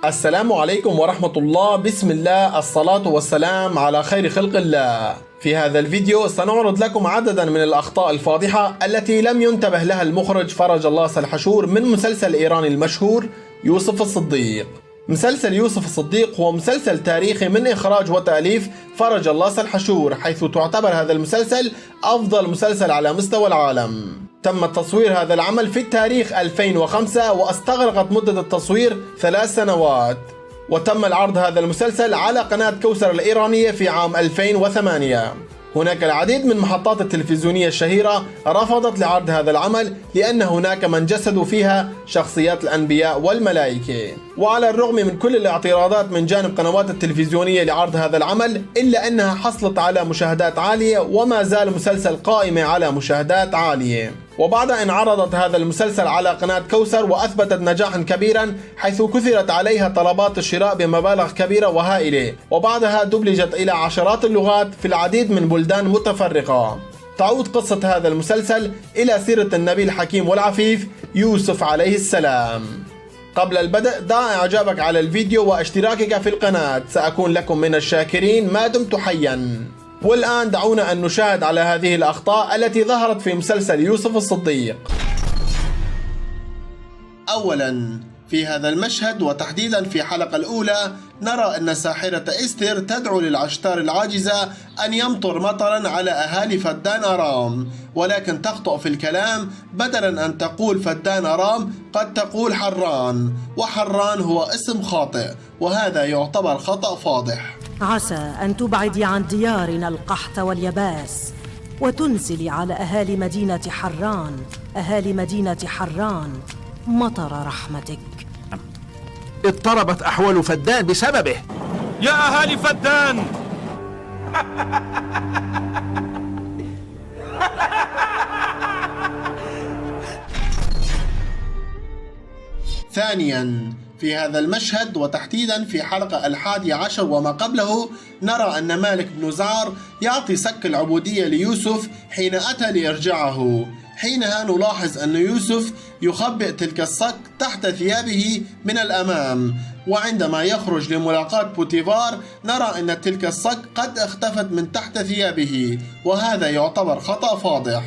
السلام عليكم ورحمة الله. بسم الله، الصلاة والسلام على خير خلق الله. في هذا الفيديو سنعرض لكم عددا من الأخطاء الفاضحة التي لم ينتبه لها المخرج فرج الله سلحشور من مسلسل الإيراني المشهور يوسف الصديق. مسلسل يوسف الصديق هو مسلسل تاريخي من إخراج وتأليف فرج الله سلحشور، حيث تعتبر هذا المسلسل أفضل مسلسل على مستوى العالم. تم تصوير هذا العمل في التاريخ 2005 واستغرقت مدة التصوير 3 سنوات، وتم العرض هذا المسلسل على قناة كوثر الإيرانية في عام 2008. هناك العديد من المحطات التلفزيونية الشهيرة رفضت لعرض هذا العمل لأن هناك من جسدوا فيها شخصيات الأنبياء والملائكة. وعلى الرغم من كل الاعتراضات من جانب قنوات التلفزيونية لعرض هذا العمل، إلا أنها حصلت على مشاهدات عالية وما زال مسلسل قائمة على مشاهدات عالية. وبعد أن عرضت هذا المسلسل على قناة كوثر وأثبتت نجاحا كبيرا، حيث كثرت عليها طلبات الشراء بمبالغ كبيرة وهائلة، وبعدها دبلجت إلى عشرات اللغات في العديد من بلدان متفرقة. تعود قصة هذا المسلسل إلى سيرة النبي الحكيم والعفيف يوسف عليه السلام. قبل البدء ضع إعجابك على الفيديو واشتراكك في القناة، سأكون لكم من الشاكرين ما دمت حيا. والآن دعونا أن نشاهد على هذه الأخطاء التي ظهرت في مسلسل يوسف الصديق. أولا، في هذا المشهد وتحديدا في الحلقة الأولى نرى أن ساحرة إستر تدعو للعشتار العاجزة أن يمطر مطرا على أهالي فدان أرام، ولكن تخطئ في الكلام، بدلا أن تقول فدان أرام قد تقول حران، وحران هو اسم خاطئ، وهذا يعتبر خطأ فاضح. عسى أن تبعدي عن ديارنا القحط واليباس وتنزلي على أهالي مدينة حران مطر رحمتك. اضطربت أحوال فدان بسببه. يا أهالي فدان! ثانيا، في هذا المشهد وتحديدا في حلقة 11 وما قبله نرى أن مالك بن زعر يعطي سك العبودية ليوسف حين أتى ليرجعه. حينها نلاحظ أن يوسف يخبئ تلك الصك تحت ثيابه من الأمام، وعندما يخرج لملاقاة بوتيفار نرى أن تلك الصك قد اختفت من تحت ثيابه، وهذا يعتبر خطأ فاضح.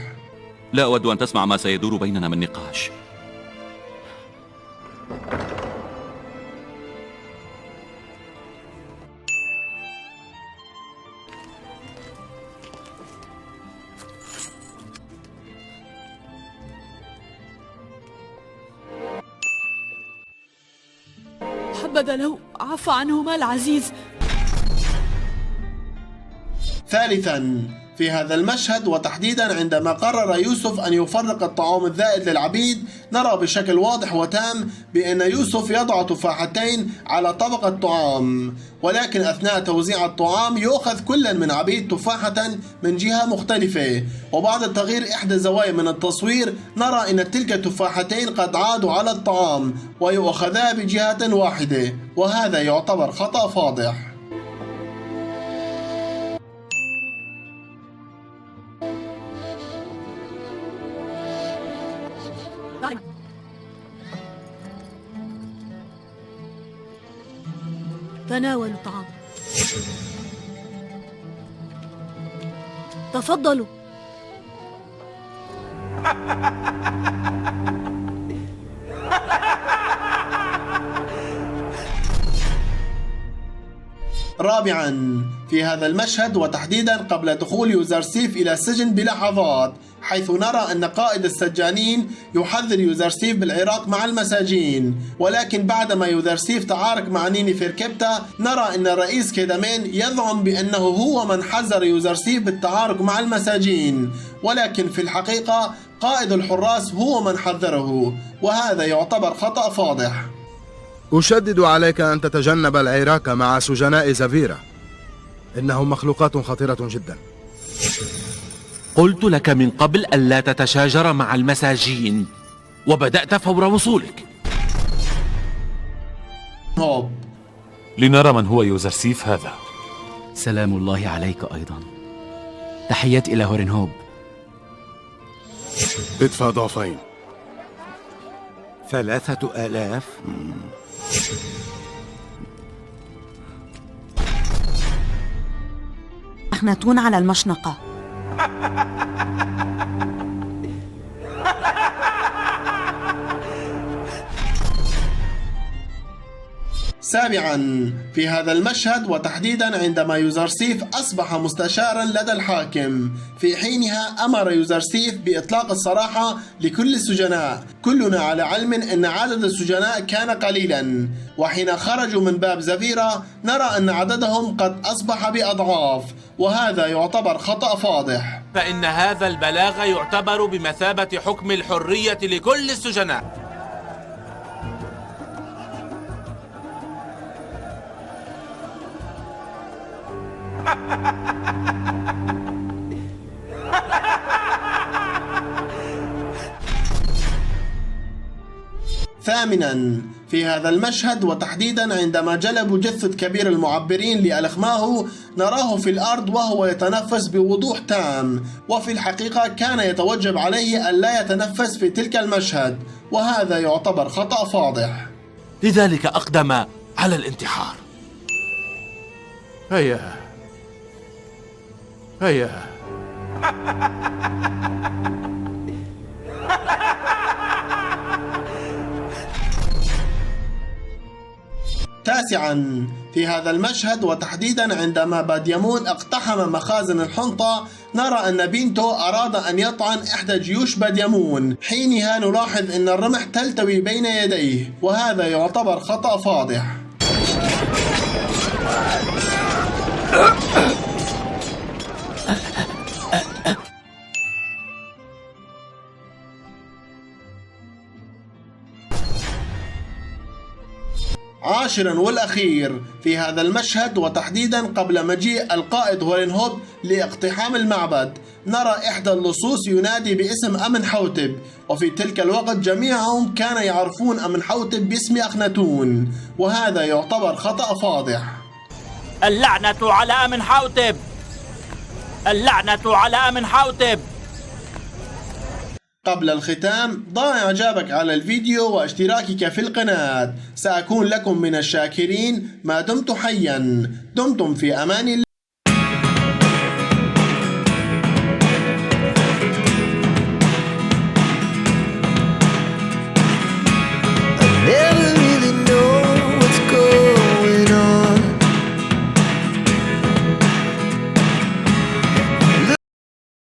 لا أود أن تسمع ما سيدور بيننا من نقاش. حبذا لو عفى عنهما العزيز. ثالثا، في هذا المشهد وتحديدا عندما قرر يوسف أن يفرق الطعام الزائد للعبيد، نرى بشكل واضح وتام بأن يوسف يضع تفاحتين على طبق الطعام، ولكن أثناء توزيع الطعام يؤخذ كل من عبيد تفاحة من جهة مختلفة، وبعد تغيير إحدى زوايا من التصوير نرى أن تلك التفاحتين قد عادوا على الطعام ويؤخذا بجهة واحدة، وهذا يعتبر خطأ فاضح. تناولوا الطعام. تفضلوا. رابعا، في هذا المشهد وتحديدا قبل دخول يوزرسيف إلى السجن بلحظات، حيث نرى أن قائد السجانين يحذر يوزرسيف بالعراق مع المساجين، ولكن بعدما يوزرسيف تعارك مع نيني فيركبتا نرى أن الرئيس كيدامين يزعم بأنه هو من حذر يوزرسيف بالتعارك مع المساجين، ولكن في الحقيقة قائد الحراس هو من حذره، وهذا يعتبر خطأ فاضح. أشدد عليك أن تتجنب العراك مع سجناء زفيرة، إنهم مخلوقات خطيرة جدا. قلت لك من قبل ألا تتشاجر مع المساجين، وبدأت فور وصولك. لنرى من هو يوزرسيف هذا. سلام الله عليك أيضا. تحيات إلى هورنهوب. ادفع ضعفين. 3000. أخناتون على المشنقة. سابعا، في هذا المشهد وتحديدا عندما يوزرسيف أصبح مستشارا لدى الحاكم، في حينها أمر يوزرسيف بإطلاق السراح لكل السجناء. كلنا على علم أن عدد السجناء كان قليلا، وحين خرجوا من باب زفيرة نرى أن عددهم قد أصبح بأضعاف، وهذا يعتبر خطأ فاضح. فإن هذا البلاغ يعتبر بمثابة حكم الحرية لكل السجناء. ثامنا، في هذا المشهد وتحديدا عندما جلبوا جثة كبير المعبرين لألخماه نراه في الأرض وهو يتنفس بوضوح تام، وفي الحقيقة كان يتوجب عليه ألا يتنفس في تلك المشهد، وهذا يعتبر خطأ فاضح. لذلك أقدم على الانتحار. هيا هيا. تاسعا، في هذا المشهد وتحديدا عندما باديمون اقتحم مخازن الحنطة نرى أن بنتو أراد أن يطعن إحدى جيوش باديمون، حينها نلاحظ أن الرمح تلتوي بين يديه، وهذا يعتبر خطأ فاضح. عاشرا والأخير، في هذا المشهد وتحديدا قبل مجيء القائد هورينهوب لاقتحام المعبد نرى إحدى اللصوص ينادي باسم أمنحوتب، وفي تلك الوقت جميعهم كان يعرفون أمنحوتب باسم أخناتون، وهذا يعتبر خطأ فاضح. اللعنة على أمنحوتب، اللعنة على أمنحوتب. قبل الختام ضع إعجابك على الفيديو واشتراكك في القناة، سأكون لكم من الشاكرين ما دمت حيا. دمتم في أمان الله.